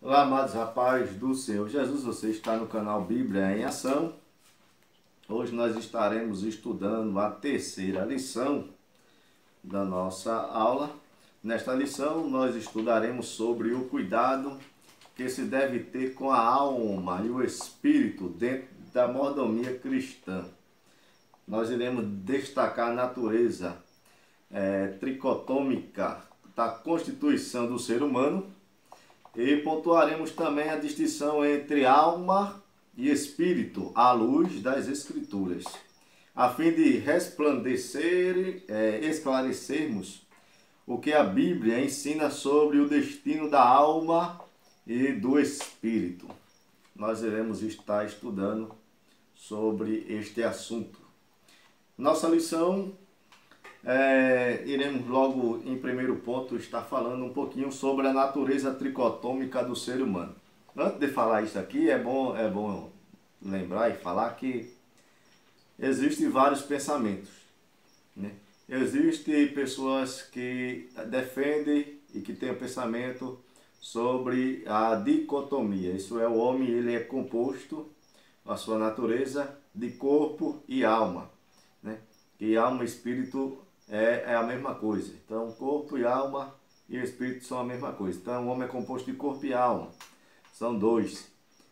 Olá, amados rapazes do Senhor Jesus, você está no canal Bíblia em Ação. Hoje nós estaremos estudando a terceira lição da nossa aula. Nesta lição nós estudaremos sobre o cuidado que se deve ter com a alma e o espírito dentro da mordomia cristã. Nós iremos destacar a natureza tricotômica da constituição do ser humano. E pontuaremos também a distinção entre alma e espírito à luz das Escrituras, a fim de esclarecermos o que a Bíblia ensina sobre o destino da alma e do espírito. Nós iremos estar estudando sobre este assunto. Nossa lição, iremos logo em primeiro ponto estar falando um pouquinho sobre a natureza tricotômica do ser humano. Antes de falar isso aqui, é bom lembrar e falar que existem vários pensamentos, né? Existem pessoas que defendem e que têm o pensamento sobre a dicotomia. Isso é, o homem ele é composto, a sua natureza, de corpo e alma, né? E alma e espírito é a mesma coisa. Então, corpo e alma e espírito são a mesma coisa. Então, o homem é composto de corpo e alma. São dois.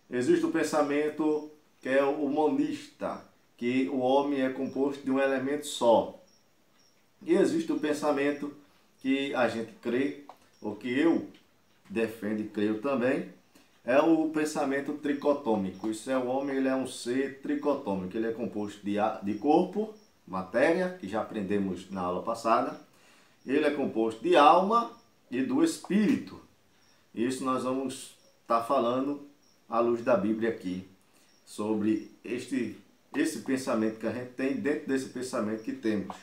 Existe o pensamento que é o monista, que o homem é composto de um elemento só. E existe o pensamento que a gente crê, ou que eu defendo e creio também, é o pensamento tricotômico. Isso é, o homem ele é um ser tricotômico. Ele é composto de corpo, matéria, que já aprendemos na aula passada. Ele é composto de alma e do espírito. Isso nós vamos estar falando à luz da Bíblia aqui, sobre esse pensamento que a gente tem, dentro desse pensamento que temos,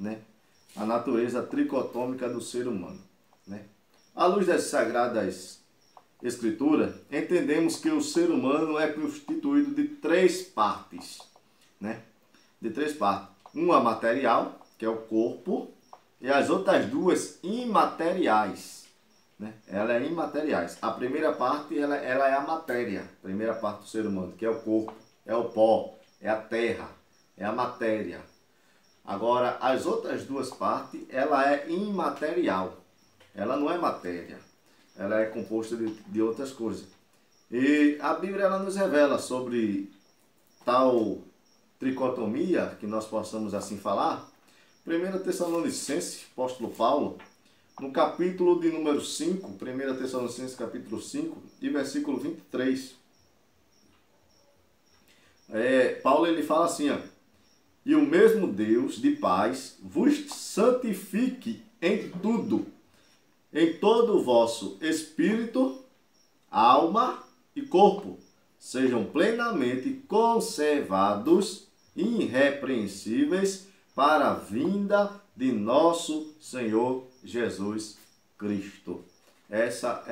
né? A natureza tricotômica do ser humano, né? À luz das Sagradas Escrituras, entendemos que o ser humano é constituído de três partes, né? De três partes. Uma material, que é o corpo, e as outras duas imateriais, né? Elas é imateriais. A primeira parte ela é a matéria, a primeira parte do ser humano, que é o corpo, é o pó, é a terra, é a matéria. Agora, as outras duas partes, ela é imaterial. Ela não é matéria, ela é composta de outras coisas. E a Bíblia ela nos revela sobre tal tricotomia, que nós possamos assim falar. 1 Tessalonicenses, apóstolo Paulo, no capítulo de número 5, 1 Tessalonicenses capítulo 5, e versículo 23. Paulo ele fala assim, ó: e o mesmo Deus de paz vos santifique em tudo, em todo o vosso espírito, alma e corpo, sejam plenamente conservados, irrepreensíveis, para a vinda de nosso Senhor Jesus Cristo. Essa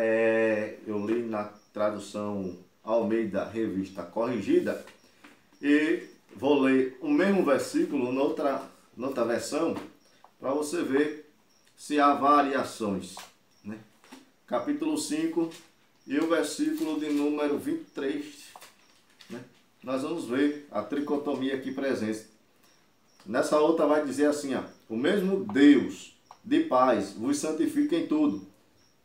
eu li na tradução Almeida Revista Corrigida, e vou ler o mesmo versículo noutra versão, para você ver se há variações, né? Capítulo 5 e o versículo de número 23, né? Nós vamos ver a tricotomia aqui presente. Nessa outra vai dizer assim, ó: o mesmo Deus de paz vos santifica em tudo,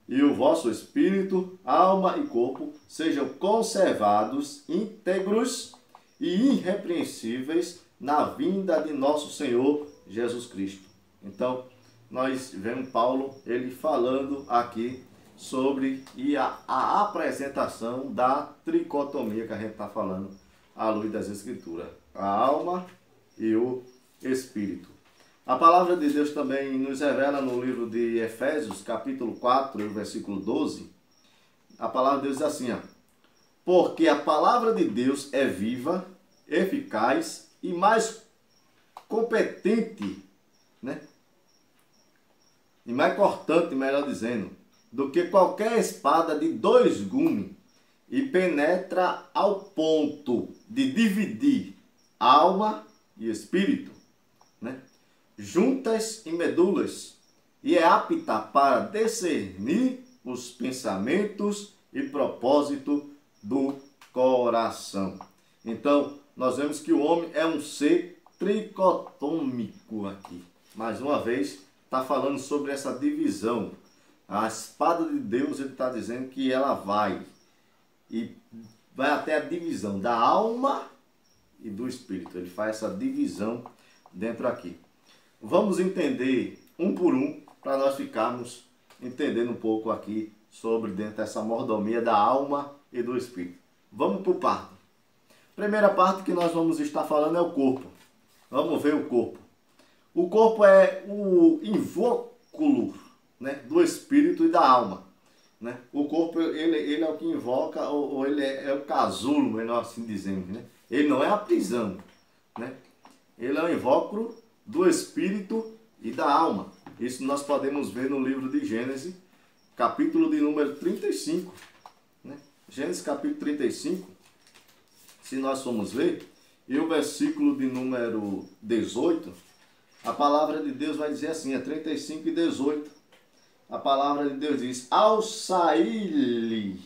e o vosso espírito, alma e corpo sejam conservados íntegros e irrepreensíveis na vinda de nosso Senhor Jesus Cristo. Então, nós vemos Paulo ele falando aqui sobre a apresentação da tricotomia que a gente está falando à luz das Escrituras, a alma e o espírito. A palavra de Deus também nos revela no livro de Efésios, capítulo 4, versículo 12. A palavra de Deus diz assim, ó: porque a palavra de Deus é viva, eficaz e mais competente, né? E mais cortante, melhor dizendo, do que qualquer espada de dois gumes, e penetra ao ponto de dividir alma e espírito, né? Juntas e medulas, e é apta para discernir os pensamentos e propósito do coração. Então, nós vemos que o homem é um ser tricotômico aqui. Mais uma vez, está falando sobre essa divisão. A espada de Deus, ele está dizendo que ela vai até a divisão da alma e do espírito. Ele faz essa divisão dentro aqui. Vamos entender um por um, para nós ficarmos entendendo um pouco aqui sobre dentro dessa mordomia da alma e do espírito. Vamos por parte. Primeira parte que nós vamos estar falando é o corpo. Vamos ver o corpo. O corpo é o invólucro, né, do espírito e da alma. Né? O corpo ele é o que invoca, ou ele é o casulo, melhor assim dizendo. Né? Ele não é a prisão. Né? Ele é o invólucro do espírito e da alma. Isso nós podemos ver no livro de Gênesis, capítulo de número 35. Né? Gênesis capítulo 35, se nós formos ver, e o versículo de número 18, a palavra de Deus vai dizer assim, é 35 e 18. A palavra de Deus diz, ao sair-lhe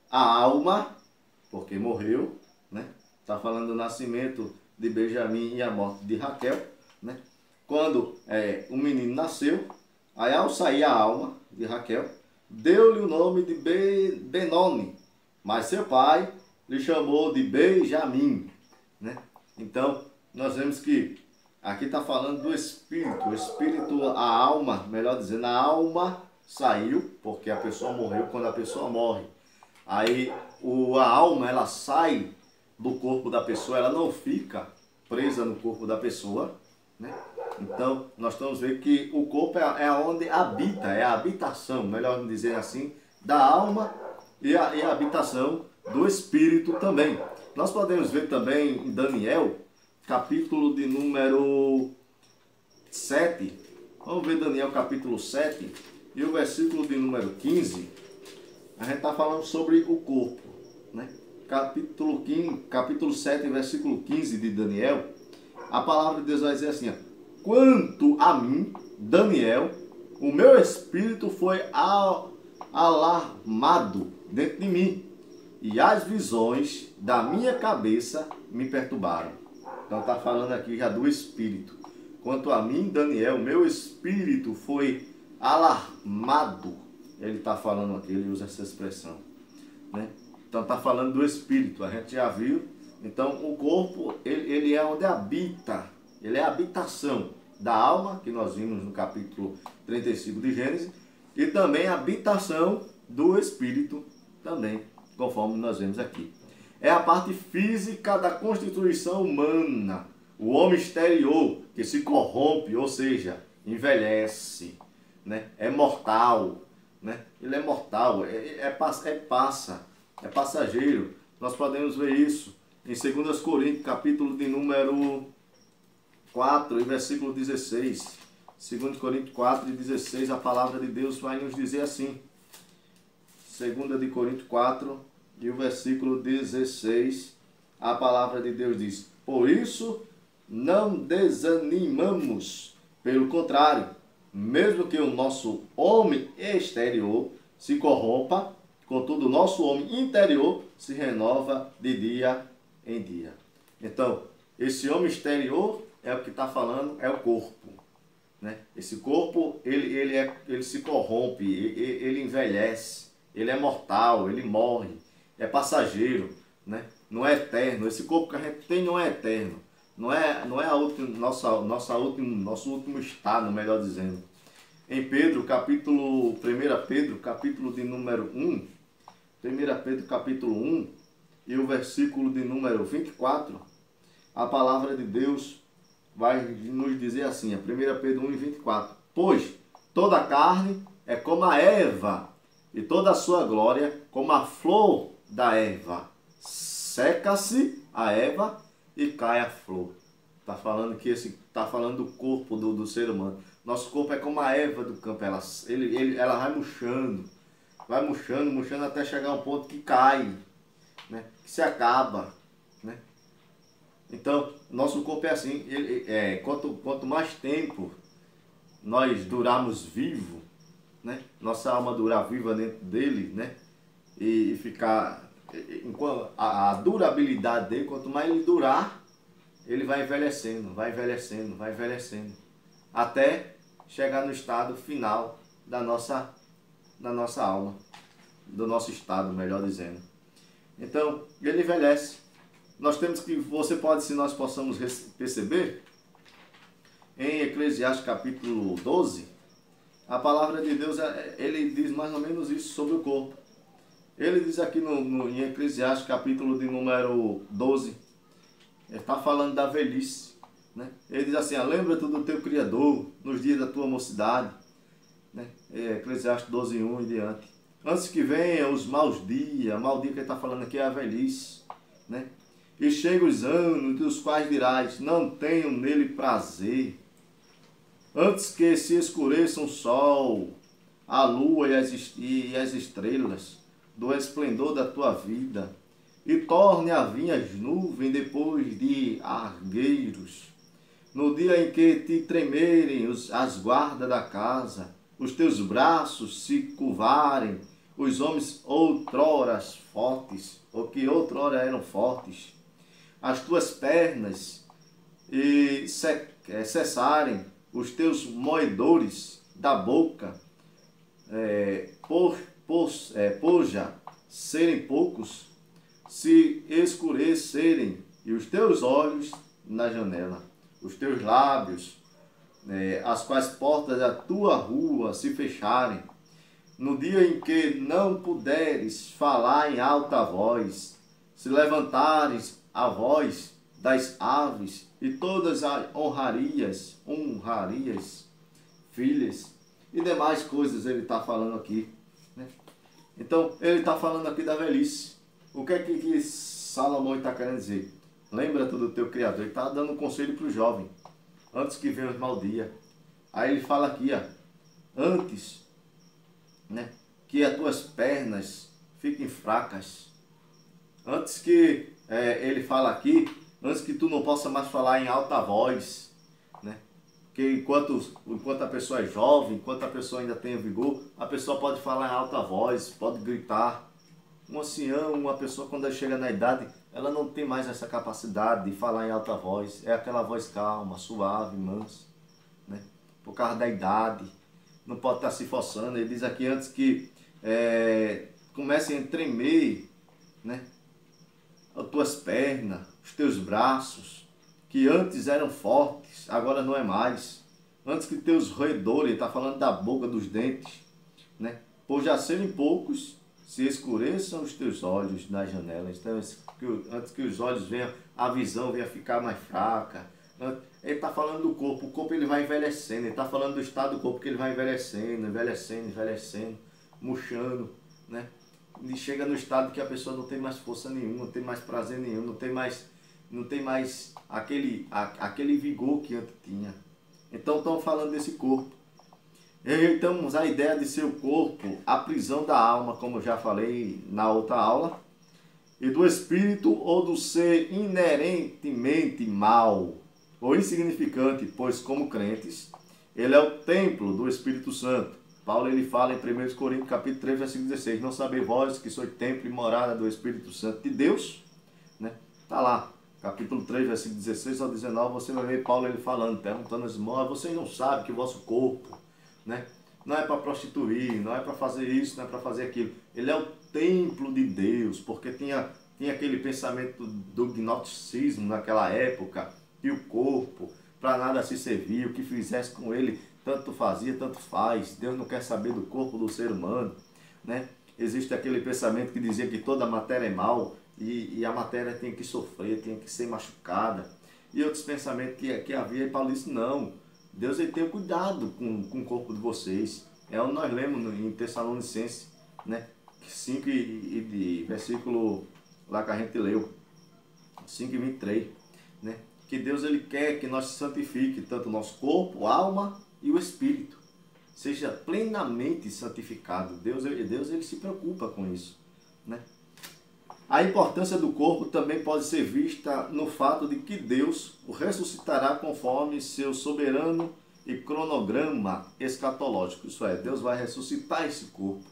a alma, porque morreu, né? Está falando do nascimento de Benjamim e a morte de Raquel, né? Quando o menino nasceu, aí ao sair a alma de Raquel, deu-lhe o nome de Benoni, mas seu pai lhe chamou de Benjamim, né? Então, nós vemos que aqui está falando do espírito. O espírito, a alma, melhor dizendo, a alma saiu, porque a pessoa morreu quando a pessoa morre. Aí a alma, ela sai do corpo da pessoa, ela não fica presa no corpo da pessoa, né? Então, nós estamos vendo que o corpo é onde habita, é a habitação, melhor dizer assim, da alma e a habitação do espírito também. Nós podemos ver também em Daniel, capítulo de número 7. Vamos ver Daniel capítulo 7 e o versículo de número 15. A gente está falando sobre o corpo. Né? Capítulo 7, versículo 15 de Daniel. A palavra de Deus vai dizer assim, ó, quanto a mim, Daniel, o meu espírito foi alarmado dentro de mim, e as visões da minha cabeça me perturbaram. Então está falando aqui já do espírito. Quanto a mim, Daniel, meu espírito foi alarmado. Ele está falando aqui, ele usa essa expressão. Né? Então está falando do espírito, a gente já viu. Então o corpo, ele é onde habita. Ele é a habitação da alma, que nós vimos no capítulo 35 de Gênesis. E também a habitação do espírito também, conforme nós vemos aqui. É a parte física da constituição humana, o homem exterior que se corrompe, ou seja, envelhece, né? É mortal, né? Ele é mortal, é passageiro. Nós podemos ver isso em 2 Coríntios, capítulo de número 4 e versículo 16. 2 Coríntios 4 e 16, a palavra de Deus vai nos dizer assim. 2 Coríntios 4 e o versículo 16, a palavra de Deus diz, por isso não desanimamos, pelo contrário, mesmo que o nosso homem exterior se corrompa, contudo o nosso homem interior se renova de dia em dia. Então, esse homem exterior é o que está falando, é o corpo. Né? Esse corpo, ele se corrompe, ele envelhece, ele é mortal, ele morre, é passageiro, né? Não é eterno. Esse corpo que a gente tem não é eterno. Não é nosso último estado, melhor dizendo. Em Pedro, 1 Pedro, capítulo de número 1, 1 Pedro, capítulo 1, e o versículo de número 24, a palavra de Deus vai nos dizer assim, 1 Pedro 1 e 24, pois toda a carne é como a erva, e toda a sua glória como a flor da erva. Seca-se a erva e cai a flor. Está falando que está falando do corpo do ser humano. Nosso corpo é como a erva do campo. Ela vai murchando até chegar a um ponto que cai, né? Que se acaba, né? Então, nosso corpo é assim. Quanto mais tempo nós durarmos vivo, né? Nossa alma durar viva dentro dele, né? e ficar... A durabilidade dele, quanto mais ele durar, ele vai envelhecendo, vai envelhecendo, vai envelhecendo, até chegar no estado final da nossa alma, do nosso estado, melhor dizendo. Então, ele envelhece. Nós temos que, você pode, se nós possamos perceber, em Eclesiastes capítulo 12, a palavra de Deus, ele diz mais ou menos isso sobre o corpo. Ele diz aqui em Eclesiastes capítulo de número 12, ele está falando da velhice, né? Ele diz assim, lembra-te do teu Criador nos dias da tua mocidade, né? Eclesiastes 12, 1 e diante. Antes que venham os maus dias, mau dia que ele está falando aqui é a velhice, né? E chegam os anos dos quais dirás, não tenho nele prazer. Antes que se escureçam o sol, a lua e as estrelas, do esplendor da tua vida, e torne a vir as nuvens depois de argueiros, no dia em que te tremerem as guardas da casa, os teus braços se curvarem, os homens outrora fortes, ou que outrora eram fortes, as tuas pernas e cessarem os teus moedores da boca, por já serem poucos, se escurecerem, e os teus olhos na janela, os teus lábios, as quais portas da tua rua se fecharem, no dia em que não puderes falar em alta voz, se levantares a voz das aves e todas as honrarias, filhas e demais coisas ele está falando aqui, né? Então, ele está falando aqui da velhice. O que é que Salomão está querendo dizer? Lembra-te do teu Criador. Ele está dando um conselho para o jovem, antes que venha os mau dia. Aí ele fala aqui, antes, né, que as tuas pernas fiquem fracas. Antes que, ele fala aqui, antes que tu não possa mais falar em alta voz, né? Porque enquanto a pessoa é jovem, enquanto a pessoa ainda tem vigor, a pessoa pode falar em alta voz, pode gritar. Um ancião, uma pessoa quando ela chega na idade, ela não tem mais essa capacidade de falar em alta voz. É aquela voz calma, suave, mansa, né? Por causa da idade, não pode estar se forçando. Ele diz aqui antes que comecem a tremer, né, as tuas pernas, os teus braços, que antes eram fortes, agora não é mais. Antes que teus roedores, ele está falando da boca, dos dentes, né, por já serem poucos, se escureçam os teus olhos nas janelas. Então, antes que os olhos venham, a visão venha ficar mais fraca. Ele está falando do corpo. O corpo ele vai envelhecendo. Ele está falando do estado do corpo, que ele vai envelhecendo, envelhecendo, envelhecendo, murchando, né? E chega no estado que a pessoa não tem mais força nenhuma, não tem mais prazer nenhum, não tem mais aquele vigor que antes tinha. Então, estão falando desse corpo. Rejeitamos a ideia de ser o corpo a prisão da alma, como eu já falei na outra aula, e do espírito ou do ser inerentemente mau ou insignificante, pois como crentes, ele é o templo do Espírito Santo. Paulo ele fala em 1 Coríntios capítulo 3, versículo 16, não sabeis vós que sois templo e morada do Espírito Santo de Deus, né? Tá lá, capítulo 3, versículo 16 ao 19, você vai ver Paulo ele falando, perguntando aos irmãos, vocês não sabem que o vosso corpo, né, não é para prostituir, não é para fazer isso, não é para fazer aquilo. Ele é o templo de Deus, porque tinha aquele pensamento do gnosticismo naquela época, que o corpo, para nada se servia, o que fizesse com ele, tanto fazia, tanto faz. Deus não quer saber do corpo do ser humano, né? Existe aquele pensamento que dizia que toda matéria é mal, e a matéria tem que sofrer, tem que ser machucada. E outros pensamentos que havia, e Paulo disse, não, Deus ele tem cuidado com o corpo de vocês. É o que nós lemos em Tessalonicenses, né, 5 e versículo lá que a gente leu, 5 e 23, né, que Deus ele quer que nós santifique tanto o nosso corpo, alma e o espírito. Seja plenamente santificado. Deus ele se preocupa com isso, né? A importância do corpo também pode ser vista no fato de que Deus o ressuscitará conforme seu soberano e cronograma escatológico. Isso é, Deus vai ressuscitar esse corpo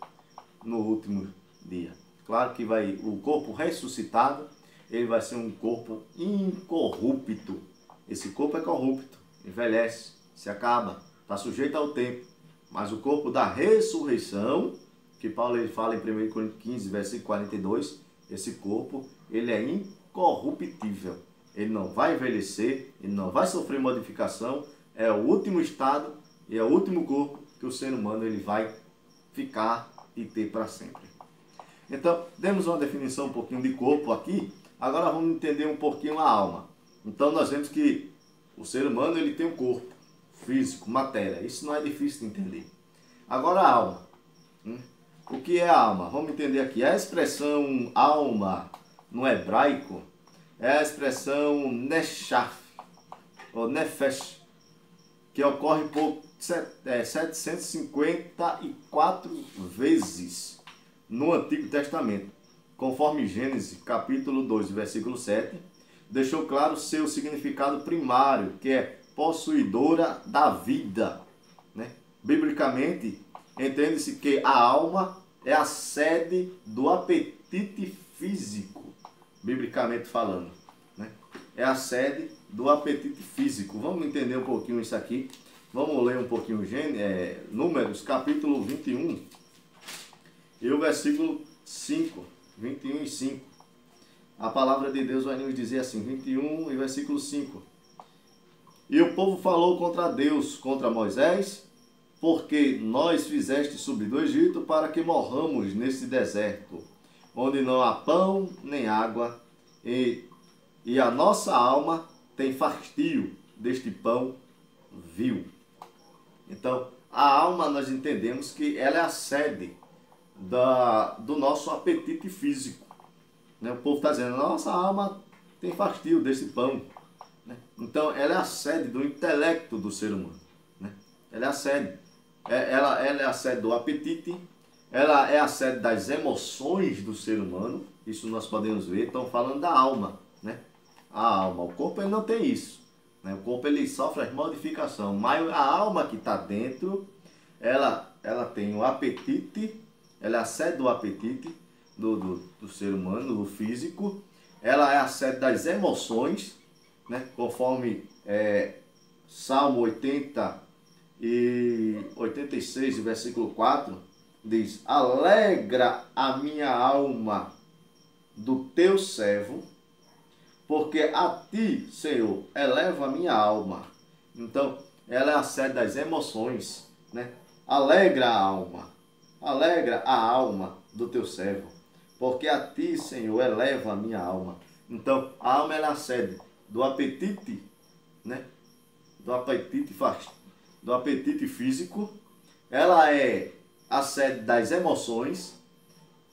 no último dia. claro que o corpo ressuscitado, ele vai ser um corpo incorrupto. Esse corpo é corrupto, envelhece, se acaba, está sujeito ao tempo. Mas o corpo da ressurreição, que Paulo ele fala em 1 Coríntios 15, versículo 42, esse corpo ele é incorruptível. Ele não vai envelhecer, ele não vai sofrer modificação, é o último estado e é o último corpo que o ser humano ele vai ficar e ter para sempre. Então, demos uma definição um pouquinho de corpo aqui, agora vamos entender um pouquinho a alma. Então, nós vemos que o ser humano ele tem um corpo físico, matéria, isso não é difícil de entender. Agora a alma. O que é a alma? Vamos entender aqui. A expressão alma no hebraico é a expressão neshaf, ou nefesh, que ocorre por 754 vezes no Antigo Testamento, conforme Gênesis capítulo 2, versículo 7, deixou claro seu significado primário, que é possuidora da vida. Né? Biblicamente, entende-se que a alma é a sede do apetite físico, biblicamente falando. Né? É a sede do apetite físico. Vamos entender um pouquinho isso aqui. Vamos ler um pouquinho Números, capítulo 21, e o versículo 5, 21 e 5. A palavra de Deus vai nos dizer assim, 21 e versículo 5. E o povo falou contra Deus, contra Moisés, porque nós fizeste subir do Egito para que morramos nesse deserto, onde não há pão nem água, e a nossa alma tem fastio deste pão vil. Então, a alma nós entendemos que ela é a sede do nosso apetite físico. Né? O povo está dizendo, nossa alma tem fastio desse pão. Né? Então, ela é a sede do intelecto do ser humano. Né? Ela é a sede. Ela é a sede do apetite, ela é a sede das emoções do ser humano. Isso nós podemos ver. Estão falando da alma. Né? A alma, o corpo ele não tem isso. Né? O corpo ele sofre as modificações, mas a alma que está dentro, ela tem o apetite, ela é a sede do apetite do ser humano, do físico, ela é a sede das emoções, né? Conforme Salmo 86, versículo 4, diz, alegra a minha alma do teu servo, porque a ti, Senhor, eleva a minha alma. Então, ela é a sede das emoções, né? Alegra a alma do teu servo, porque a ti, Senhor, eleva a minha alma. Então, a alma é a sede do apetite, né? Do apetite físico. Ela é a sede das emoções.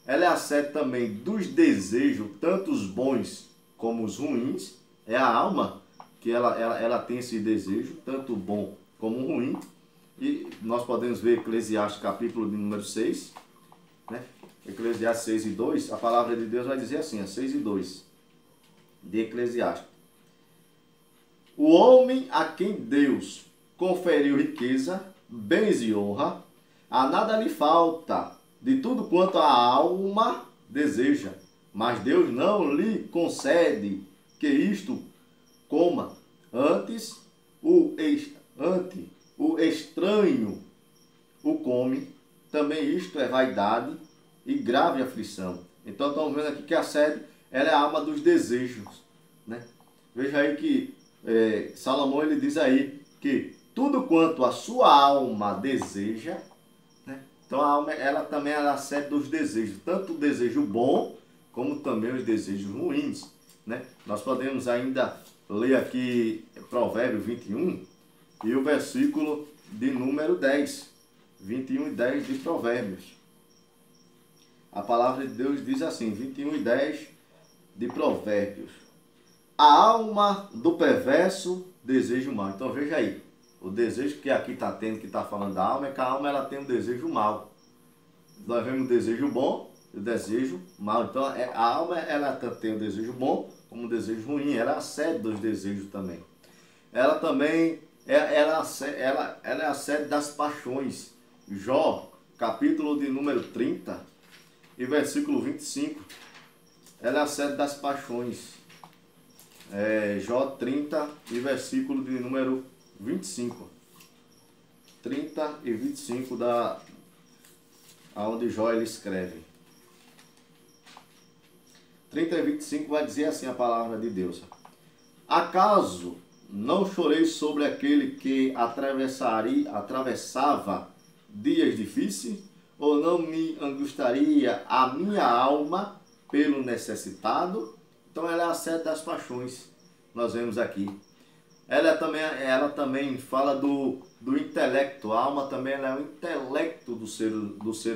Ela é a sede também dos desejos, tanto os bons como os ruins. É a alma que ela tem esse desejo, tanto bom como ruim. E nós podemos ver Eclesiastes capítulo de número 6, né? Eclesiastes 6 e 2, a palavra de Deus vai dizer assim, 6 e 2, de Eclesiastes. O homem a quem Deus conferiu riqueza, bens e honra, a nada lhe falta de tudo quanto a alma deseja, mas Deus não lhe concede que isto coma, antes o estranho o come, também isto é vaidade e grave aflição. Então estamos vendo aqui que a sede ela é a alma dos desejos, né? Veja aí que Salomão ele diz aí que tudo quanto a sua alma deseja, né? Então a alma ela também é a sede dos desejos, tanto o desejo bom como também os desejos ruins, né? Nós podemos ainda ler aqui Provérbios 21 e o versículo de número 10, 21 e 10 de Provérbios. A palavra de Deus diz assim, 21 e 10 de Provérbios. A alma do perverso deseja o mal. Então veja aí, o desejo que aqui está tendo, que está falando da alma, é que a alma ela tem um desejo mal. Nós vemos o desejo bom e o desejo mal. Então a alma ela tem o desejo bom como o desejo ruim. Ela é a sede dos desejos também. Ela também ela é a sede das paixões. Jó, capítulo de número 30, e versículo 25. Ela é a sede das paixões. Jó 30 e versículo de número 25. 30 e 25 aonde Jó ele escreve. 30 e 25 vai dizer assim a palavra de Deus: acaso não chorei sobre aquele que atravessava dias difíceis? Ou não me angustiaria a minha alma pelo necessitado? Então ela é a sede das paixões, nós vemos aqui. Ela também fala do intelecto. A alma também ela é o intelecto do ser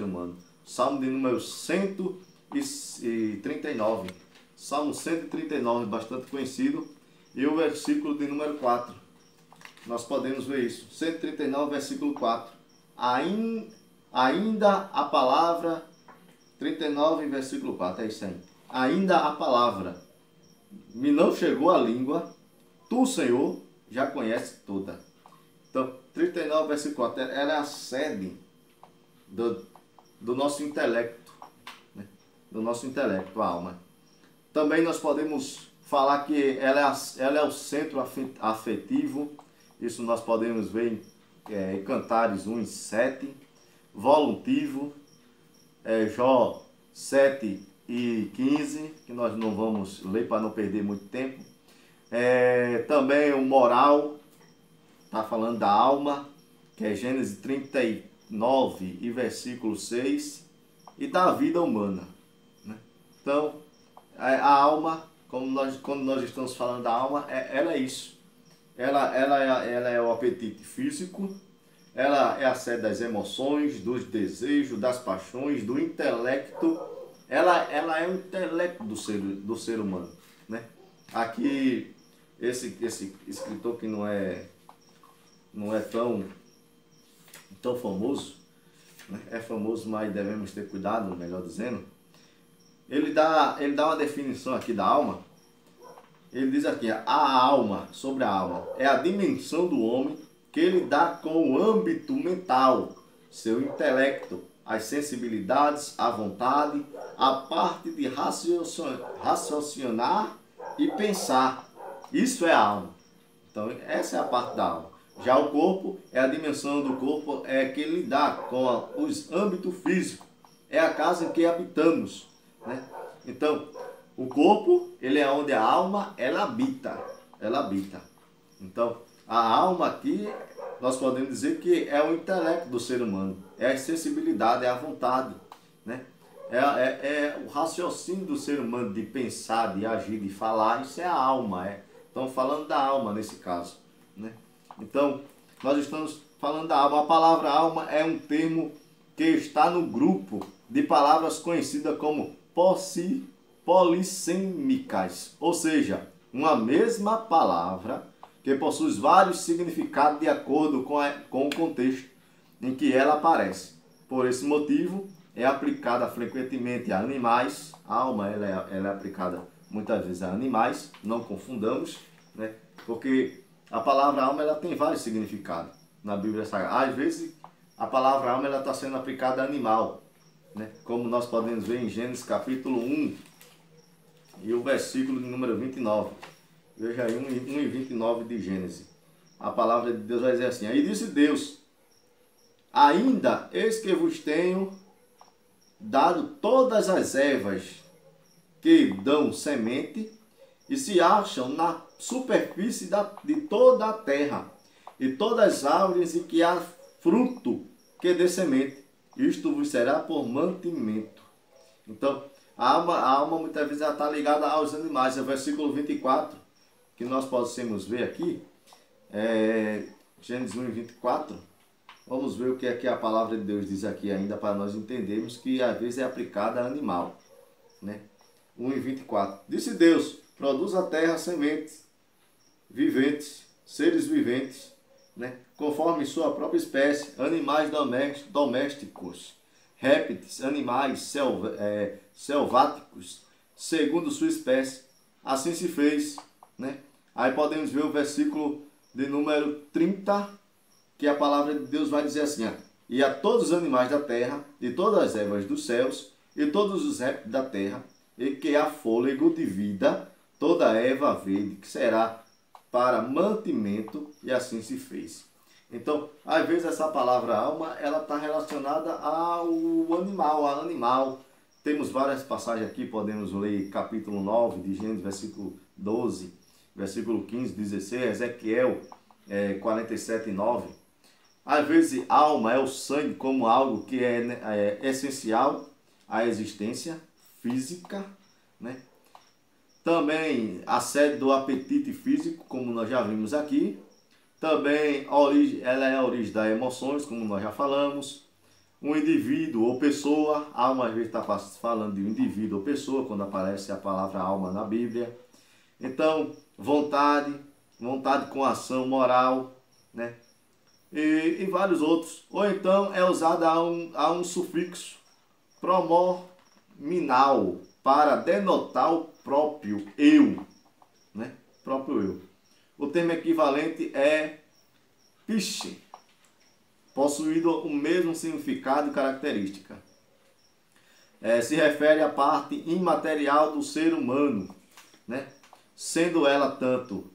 humano. Salmo de número 139. Salmo 139, bastante conhecido. E o versículo de número 4. Nós podemos ver isso. 139, versículo 4. Ainda a palavra, 39, versículo 4, é isso aí. Ainda a palavra me não chegou à língua, tu, Senhor, já conhece toda. Então, 39, versículo 4, ela é a sede do nosso intelecto, né? Do nosso intelecto, a alma. Também nós podemos falar que ela é o centro afetivo. Isso nós podemos ver em Cantares 1 e 7. Voluntivo, Jó 7 e 15, que nós não vamos ler para não perder muito tempo. Também o moral, está falando da alma, que é Gênesis 39 e versículo 6, e da vida humana, né? Então, a alma, quando nós estamos falando da alma, ela é isso. Ela é o apetite físico, ela é a sede das emoções, dos desejos, das paixões, do intelecto. Ela é o intelecto do ser humano, né? Aqui, esse escritor que não é tão famoso, né? É famoso, mas devemos ter cuidado, melhor dizendo. Ele dá uma definição aqui da alma. Ele diz aqui: a alma, sobre a alma, é a dimensão do homem que ele dá com o âmbito mental, seu intelecto, as sensibilidades, a vontade, a parte de raciocinar e pensar. Isso é a alma. Então, essa é a parte da alma. Já o corpo é a dimensão do corpo, que ele dá com os âmbitos físicos. É a casa em que habitamos, né? Então, o corpo, ele é onde a alma, ela habita. Então, a alma aqui, nós podemos dizer que é o intelecto do ser humano. É a sensibilidade, é a vontade, né? É o raciocínio do ser humano de pensar, de agir, de falar. Isso é a alma. Estamos falando da alma nesse caso, né? Então, nós estamos falando da alma. A palavra alma é um termo que está no grupo de palavras conhecidas como polissêmicas, ou seja, uma mesma palavra que possui vários significados de acordo com o contexto em que ela aparece. Por esse motivo, é aplicada frequentemente a animais. A alma ela é aplicada muitas vezes a animais, não confundamos, né? Porque a palavra alma ela tem vários significados na Bíblia Sagrada. Às vezes, a palavra alma está sendo aplicada a animal, né? Como nós podemos ver em Gênesis capítulo 1 e o versículo de número 29. Veja aí 1 e 29 de Gênesis. A palavra de Deus vai dizer assim: aí disse Deus: ainda eis que vos tenho dado todas as ervas que dão semente e se acham na superfície de toda a terra, e todas as árvores em que há fruto que dê semente. Isto vos será por mantimento. Então, a alma muitas vezes está ligada aos animais. É o versículo 24 que nós podemos ver aqui. Gênesis 1 e 24. Vamos ver o que é que a palavra de Deus diz aqui ainda, para nós entendermos que às vezes é aplicada a animal, né? 1 e 24. Disse Deus: produz a terra sementes viventes, seres viventes, né? Conforme sua própria espécie, animais domésticos, répteis, animais selváticos, segundo sua espécie. Assim se fez, né? Aí podemos ver o versículo de número 30, que a palavra de Deus vai dizer assim: e a todos os animais da terra, e todas as ervas dos céus, e todos os répteis da terra, e que há fôlego de vida, toda erva verde, que será para mantimento, e assim se fez. Então, às vezes essa palavra alma, ela está relacionada ao animal. Temos várias passagens aqui, podemos ler capítulo 9 de Gênesis, versículo 12, versículo 15, 16, Ezequiel 47, 9. Às vezes, alma é o sangue como algo que é essencial à existência física, né? Também a sede do apetite físico, como nós já vimos aqui. Também ela é a origem das emoções, como nós já falamos. Um indivíduo ou pessoa, alma às vezes está falando de um indivíduo ou pessoa, quando aparece a palavra alma na Bíblia. Então, vontade com ação moral, né? E vários outros. Ou então é usada a um sufixo pronominal para denotar o próprio eu, né? Próprio eu. O termo equivalente é piche, possuído o mesmo significado e característica. Se refere à parte imaterial do ser humano, né? Sendo ela tanto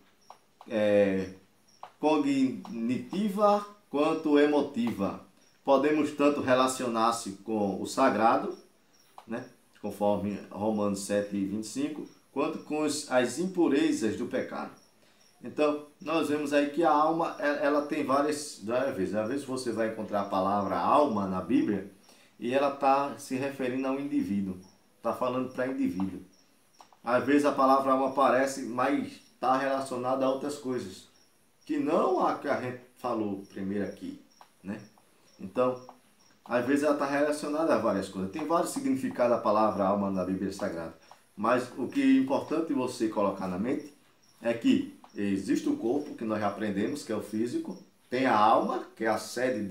cognitiva quanto emotiva. Podemos tanto relacionar-se com o sagrado, né? Conforme Romanos 7, 25, quanto com as impurezas do pecado. Então, nós vemos aí que a alma, ela tem várias vezes. Às vezes você vai encontrar a palavra alma na Bíblia e ela está se referindo a um indivíduo. Está falando para indivíduo. Às vezes a palavra alma aparece, mas está relacionada a outras coisas. Que não a que a gente falou primeiro aqui, né? Então, às vezes ela está relacionada a várias coisas. Tem vários significados da palavra alma na Bíblia Sagrada. Mas o que é importante você colocar na mente é que existe o corpo, que nós já aprendemos, que é o físico. Tem a alma, que é a sede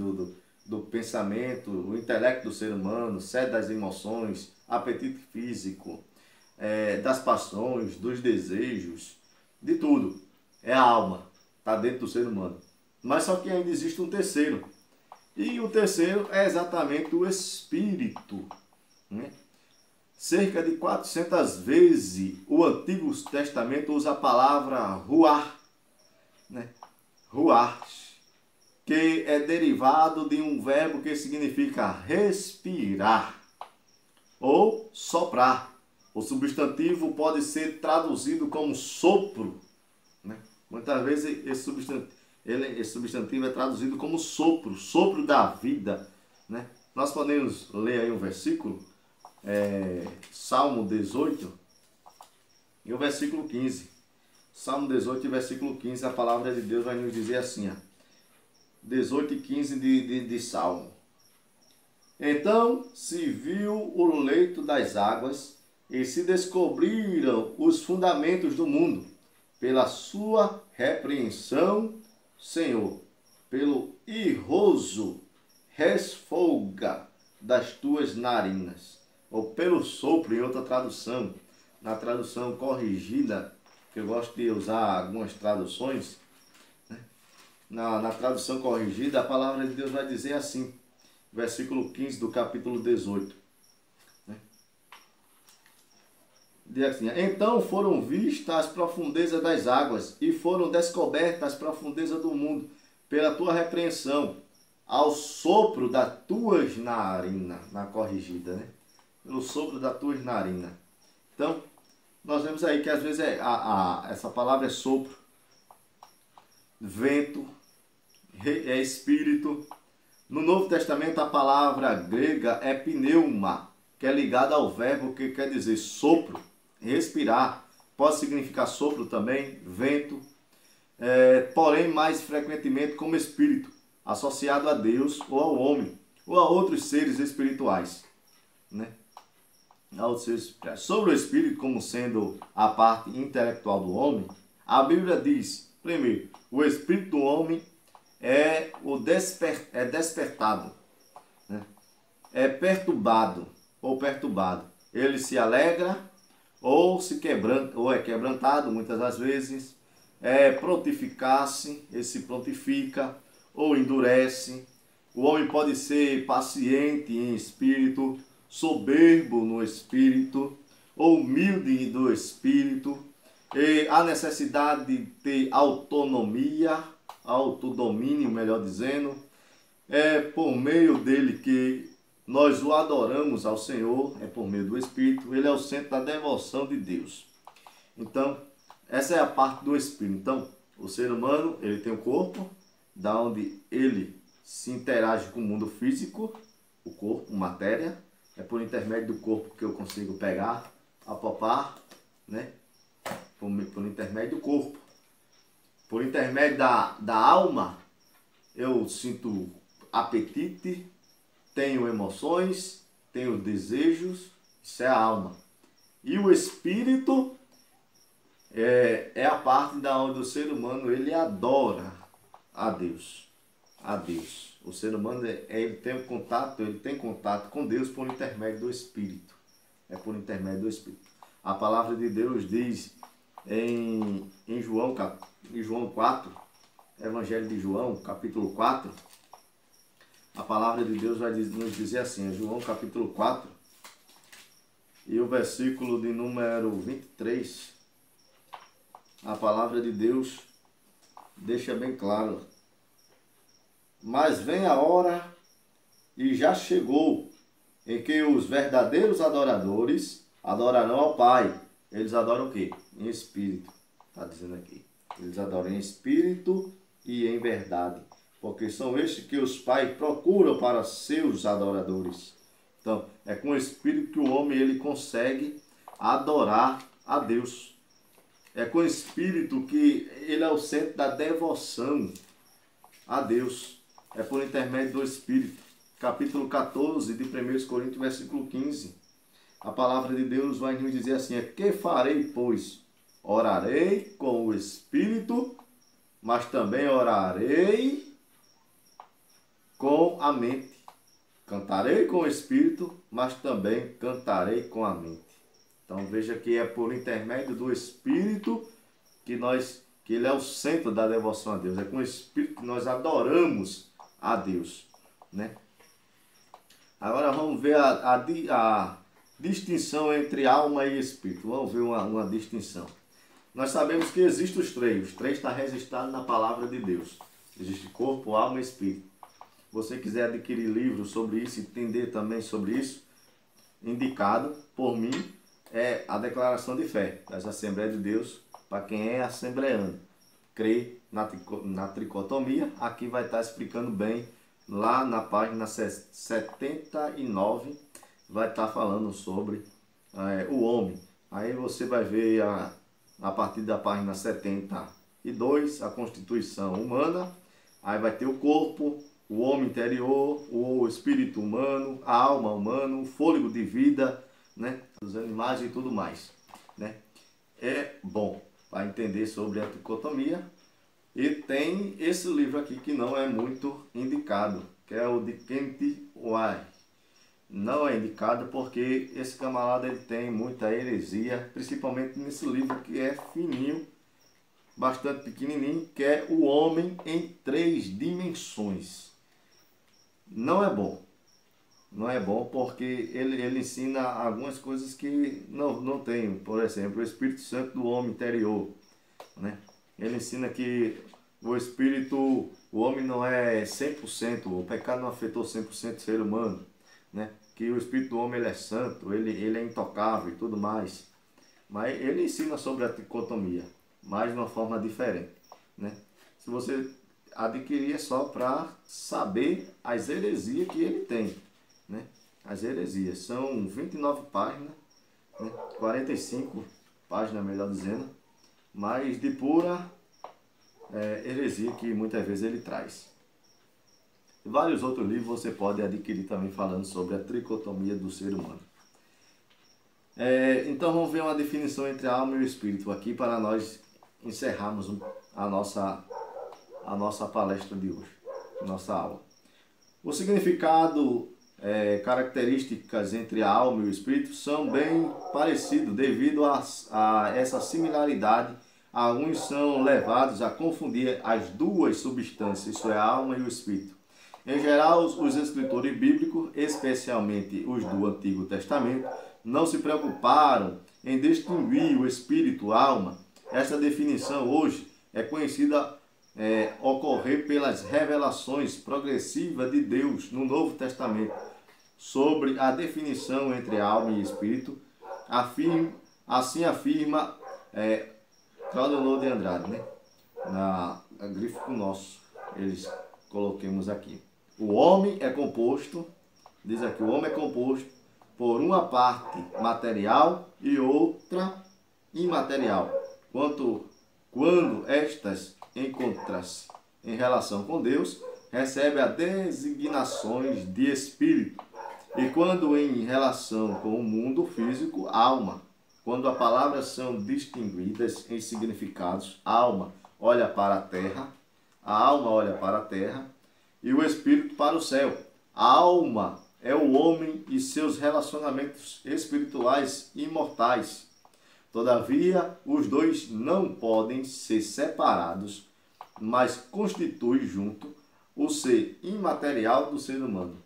do pensamento, o intelecto do ser humano, sede das emoções, apetite físico, das paixões, dos desejos, de tudo. É a alma, está dentro do ser humano. Mas só que ainda existe um terceiro. E o terceiro é exatamente o espírito, né? Cerca de 400 vezes o Antigo Testamento usa a palavra ruar, né? Ruar, que é derivado de um verbo que significa respirar ou soprar. O substantivo pode ser traduzido como sopro, né? Muitas vezes esse substantivo é traduzido como sopro, sopro da vida, né? Nós podemos ler aí um versículo, Salmo 18 e o versículo 15. Salmo 18 e versículo 15, a palavra de Deus vai nos dizer assim, 18 e 15 de Salmo. Então se viu o leito das águas e se descobriram os fundamentos do mundo, pela sua repreensão, Senhor, pelo irroso resfolga das tuas narinas, ou pelo sopro, em outra tradução, na tradução corrigida, que eu gosto de usar algumas traduções, né? Na tradução corrigida, a palavra de Deus vai dizer assim, versículo 15 do capítulo 18. Né? Diz assim, então foram vistas as profundezas das águas e foram descobertas as profundezas do mundo pela tua repreensão, ao sopro das tuas narinas, na corrigida, né? Pelo sopro das tuas narinas. Então, nós vemos aí que às vezes essa palavra é sopro, vento, é espírito. No Novo Testamento a palavra grega é pneuma, que é ligada ao verbo que quer dizer sopro, respirar. Pode significar sopro também, vento, porém mais frequentemente como espírito, associado a Deus ou ao homem, ou a outros seres espirituais, né? Sobre o espírito como sendo a parte intelectual do homem, a Bíblia diz, primeiro, o espírito do homem é despertado, né? É perturbado ou perturbado. Ele se alegra ou se quebranta, ou é quebrantado muitas das vezes, prontificar-se, ele se prontifica ou endurece. O homem pode ser paciente em espírito, soberbo no espírito, humilde do espírito, e a necessidade de ter autonomia, autodomínio, melhor dizendo. É por meio dele que nós o adoramos ao Senhor, é por meio do Espírito. Ele é o centro da devoção de Deus. Então, essa é a parte do Espírito. Então, o ser humano, ele tem o corpo, da onde ele se interage com o mundo físico, o corpo, matéria. É por intermédio do corpo que eu consigo pegar, apalpar, né? Por intermédio do corpo. Por intermédio da alma, eu sinto apetite, tenho emoções, tenho desejos, isso é a alma. E o espírito é a parte da onde o ser humano ele adora a Deus. A Deus. O ser humano ele tem contato com Deus por intermédio do espírito. É por intermédio do espírito. A palavra de Deus diz em João 4, Evangelho de João, capítulo 4, a palavra de Deus vai nos dizer assim, João capítulo 4, e o versículo de número 23, a palavra de Deus deixa bem claro: mas vem a hora, e já chegou, em que os verdadeiros adoradores adorarão ao Pai. Eles adoram o quê? Em espírito, está dizendo aqui. Eles adoram em espírito e em verdade, porque são estes que os pais procuram para seus adoradores. Então, é com o espírito que o homem ele consegue adorar a Deus. É com o espírito que ele é o centro da devoção a Deus. É por intermédio do espírito. Capítulo 14 de 1 Coríntios, versículo 15. A palavra de Deus vai nos dizer assim: que farei, pois? Orarei com o espírito, mas também orarei com a mente. Cantarei com o espírito, mas também cantarei com a mente. Então veja que é por intermédio do espírito que ele é o centro da devoção a Deus. É com o espírito que nós adoramos a Deus, né? Agora vamos ver a distinção entre alma e espírito. Vamos ver uma distinção. Nós sabemos que existem os três. Os três estão registrados na palavra de Deus. Existe corpo, alma e espírito. Se você quiser adquirir livros sobre isso, entender também sobre isso, indicado por mim é a declaração de fé das Assembleias de Deus, para quem é assembleano. Crê na tricotomia, aqui vai estar explicando bem, lá na página 79, vai estar falando sobre o homem. Aí você vai ver a partir da página 72, a constituição humana. Aí vai ter o corpo, o homem interior, o espírito humano, a alma humana, o fôlego de vida, né, os animais e tudo mais, né? É bom para entender sobre a tricotomia. E tem esse livro aqui que não é muito indicado, que é o de Kenneth White. Não é indicado porque esse camarada ele tem muita heresia, principalmente nesse livro que é fininho, bastante pequenininho, que é O Homem em Três Dimensões. Não é bom. Não é bom porque ele ensina algumas coisas que não tem. Por exemplo, o Espírito Santo do homem interior, né? Ele ensina que o espírito, o homem não é 100%, o pecado não afetou 100% o ser humano, né? Que o espírito do homem ele é santo, ele é intocável e tudo mais. Mas ele ensina sobre a tricotomia, mas de uma forma diferente, né? Se você adquirir é só para saber as heresias que ele tem, né? As heresias são 29 páginas, né? 45 páginas, melhor dizendo, mas de pura heresia que muitas vezes ele traz. E vários outros livros você pode adquirir também falando sobre a tricotomia do ser humano. Então vamos ver uma definição entre a alma e o espírito aqui para nós encerrarmos a nossa palestra de hoje, nossa aula. O significado, características entre a alma e o espírito são bem parecidos devido a essa similaridade. Alguns são levados a confundir as duas substâncias, isso é, a alma e o espírito. Em geral, os escritores bíblicos, especialmente os do Antigo Testamento, não se preocuparam em distinguir o espírito, alma. Essa definição hoje é conhecida ocorrer pelas revelações progressivas de Deus no Novo Testamento sobre a definição entre alma e espírito. Assim afirma Claudionor de Andrade, né? Na Grifo Nosso, eles coloquemos aqui. O homem é composto, diz aqui, o homem é composto por uma parte material e outra imaterial. Quando estas encontram-se em relação com Deus, recebe as designações de espírito. E quando em relação com o mundo físico, alma. Quando as palavras são distinguidas em significados, alma olha para a terra, a alma olha para a terra e o espírito para o céu. A alma é o homem e seus relacionamentos espirituais imortais. Todavia, os dois não podem ser separados, mas constituem junto o ser imaterial do ser humano.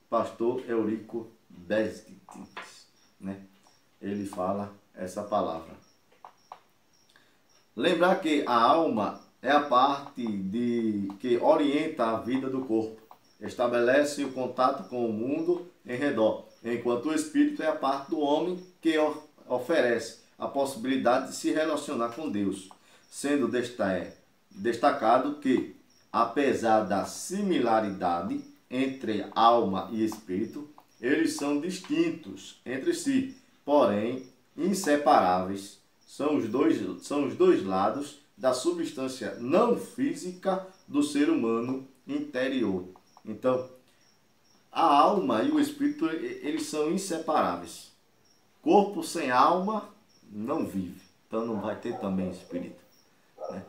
Pastor Eurico Desquitins, né? Ele fala essa palavra. Lembrar que a alma é a parte que orienta a vida do corpo, estabelece o contato com o mundo em redor, enquanto o espírito é a parte do homem que oferece a possibilidade de se relacionar com Deus, sendo destacado que, apesar da similaridade entre alma e espírito, eles são distintos entre si, porém inseparáveis. São os dois lados da substância não física do ser humano interior. Então, a alma e o espírito, eles são inseparáveis. Corpo sem alma não vive, então não vai ter também espírito, né?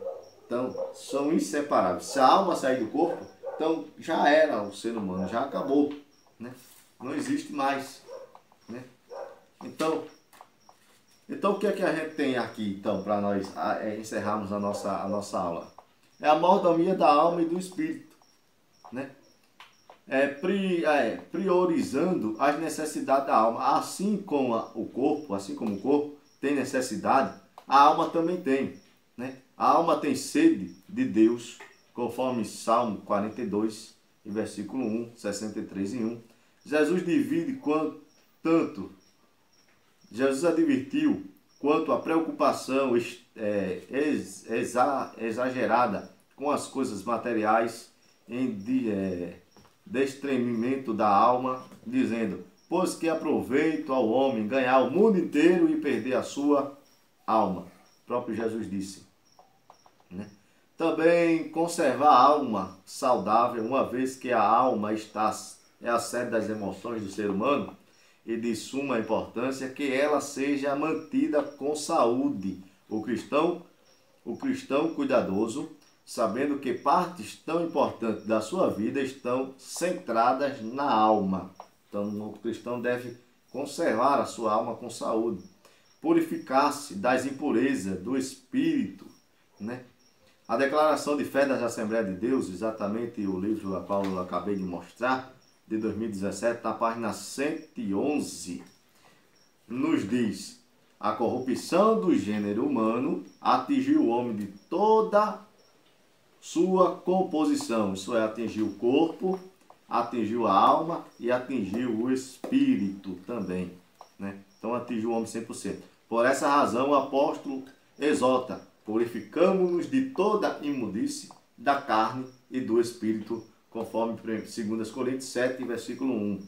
Então, são inseparáveis. Se a alma sair do corpo, então já era o ser humano, já acabou, né? Não existe mais, né? Então o que é que a gente tem aqui, então, para nós encerrarmos a nossa aula? É a mordomia da alma e do espírito, né? Priorizando as necessidades da alma. Assim como o corpo tem necessidade, a alma também tem, né? A alma tem sede de Deus, conforme Salmo 42, versículo 1, 63 e 1. Jesus advertiu quanto à preocupação exagerada com as coisas materiais em destremimento da alma, dizendo: pois que aproveito ao homem ganhar o mundo inteiro e perder a sua alma. O próprio Jesus disse, né? Também conservar a alma saudável, uma vez que a alma é a sede das emoções do ser humano, e de suma importância que ela seja mantida com saúde. O cristão cuidadoso, sabendo que partes tão importantes da sua vida estão centradas na alma. Então, o cristão deve conservar a sua alma com saúde, purificar-se das impurezas do espírito, né? A declaração de fé das Assembleias de Deus, exatamente o livro a qual eu acabei de mostrar, de 2017, na página 111, nos diz: a corrupção do gênero humano atingiu o homem de toda sua composição, isso é, atingiu o corpo, atingiu a alma e atingiu o espírito também, né? Então atingiu o homem 100%. Por essa razão o apóstolo exorta: purificamo-nos de toda imundície da carne e do espírito, conforme 2 Coríntios 7, versículo 1.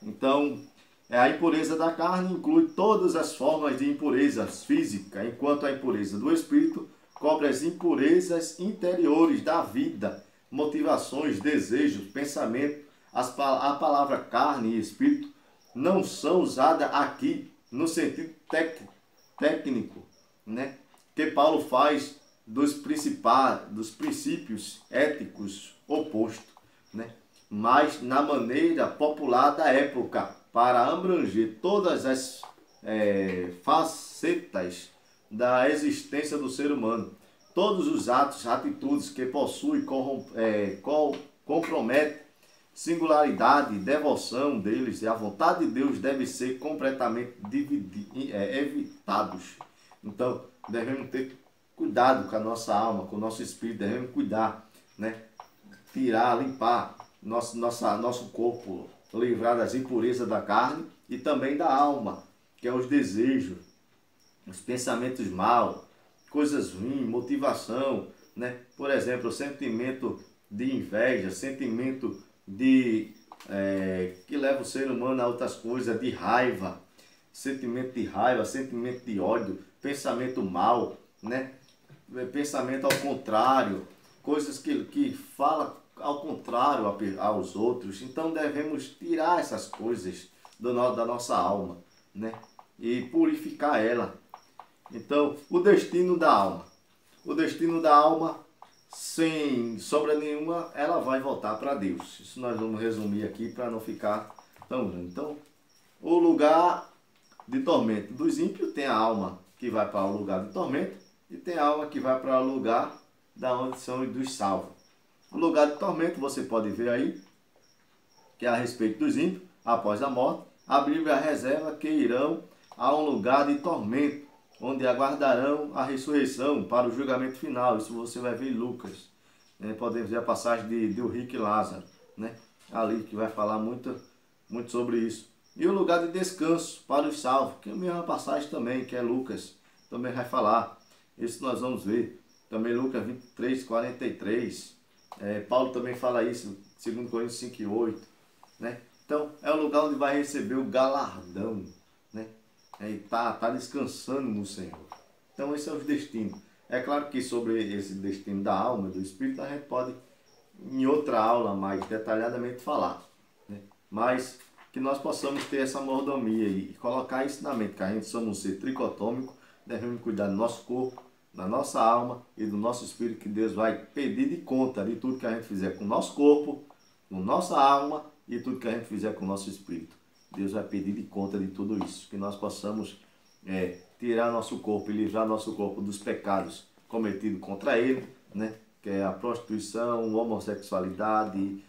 Então, a impureza da carne inclui todas as formas de impurezas física, enquanto a impureza do espírito cobre as impurezas interiores da vida, motivações, desejos, pensamento. A palavra carne e espírito não são usadas aqui no sentido técnico, né, que Paulo faz dos princípios éticos opostos, né, mas na maneira popular da época, para abranger todas as facetas da existência do ser humano. Todos os atos, atitudes que possuem, comprometem singularidade, devoção deles e a vontade de Deus deve ser completamente evitados. Então, devemos ter cuidado com a nossa alma, com o nosso espírito, devemos cuidar, né? Tirar, limpar nosso corpo, livrar das impurezas da carne e também da alma, que é os desejos, os pensamentos maus, coisas ruins, motivação, né? Por exemplo, o sentimento de inveja, sentimento que leva o ser humano a outras coisas, de raiva, sentimento de ódio, pensamento mal, né? Pensamento ao contrário, coisas que falam ao contrário aos outros. Então devemos tirar essas coisas da nossa alma, né? E purificar ela. Então, o destino da alma. O destino da alma, sem sombra nenhuma, ela vai voltar para Deus. Isso nós vamos resumir aqui para não ficar tão grande. Então, o lugar de tormento dos ímpios tem a alma que vai para o lugar de tormento e tem a alma que vai para o lugar da onde são dos salvos. O lugar de tormento você pode ver aí, que é a respeito dos ímpios, após a morte, a Bíblia reserva que irão a um lugar de tormento, onde aguardarão a ressurreição para o julgamento final. Isso você vai ver em Lucas. Podemos ver a passagem de Rick e Lázaro, né? Ali que vai falar muito sobre isso. E o lugar de descanso para os salvos, que é a mesma passagem também, que é Lucas, também vai falar. Isso nós vamos ver. Também Lucas 23, 43. Paulo também fala isso, 2 Coríntios 5 e 8. Né? Então, é o lugar onde vai receber o galardão, né? E tá descansando no Senhor. Então, esse é o destino. É claro que sobre esse destino da alma e do espírito, a gente pode, em outra aula, mais detalhadamente falar. Né? Mas que nós possamos ter essa mordomia e colocar isso na mente, que a gente somos um ser tricotômico, devemos cuidar do nosso corpo, da nossa alma e do nosso espírito, que Deus vai pedir de conta de tudo que a gente fizer com o nosso corpo, com nossa alma e tudo que a gente fizer com o nosso espírito. Deus vai pedir de conta de tudo isso, que nós possamos tirar nosso corpo e livrar nosso corpo dos pecados cometidos contra ele, né? Que é a prostituição, homossexualidade,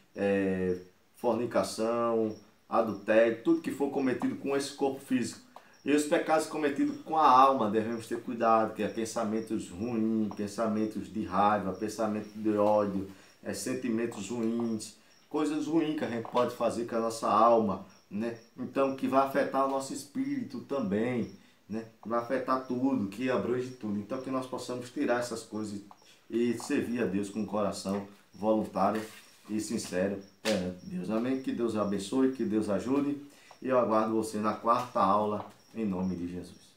fornicação, adultério, tudo que for cometido com esse corpo físico. E os pecados cometidos com a alma, devemos ter cuidado, que é pensamentos ruins, pensamentos de raiva, pensamentos de ódio, sentimentos ruins, coisas ruins que a gente pode fazer com a nossa alma, né? Então, que vai afetar o nosso espírito também, né? Vai afetar tudo, que abrange tudo. Então, que nós possamos tirar essas coisas e servir a Deus com um coração voluntário e sincero perante Deus. Amém? Que Deus abençoe, que Deus ajude. E eu aguardo você na quarta aula, em nome de Jesus.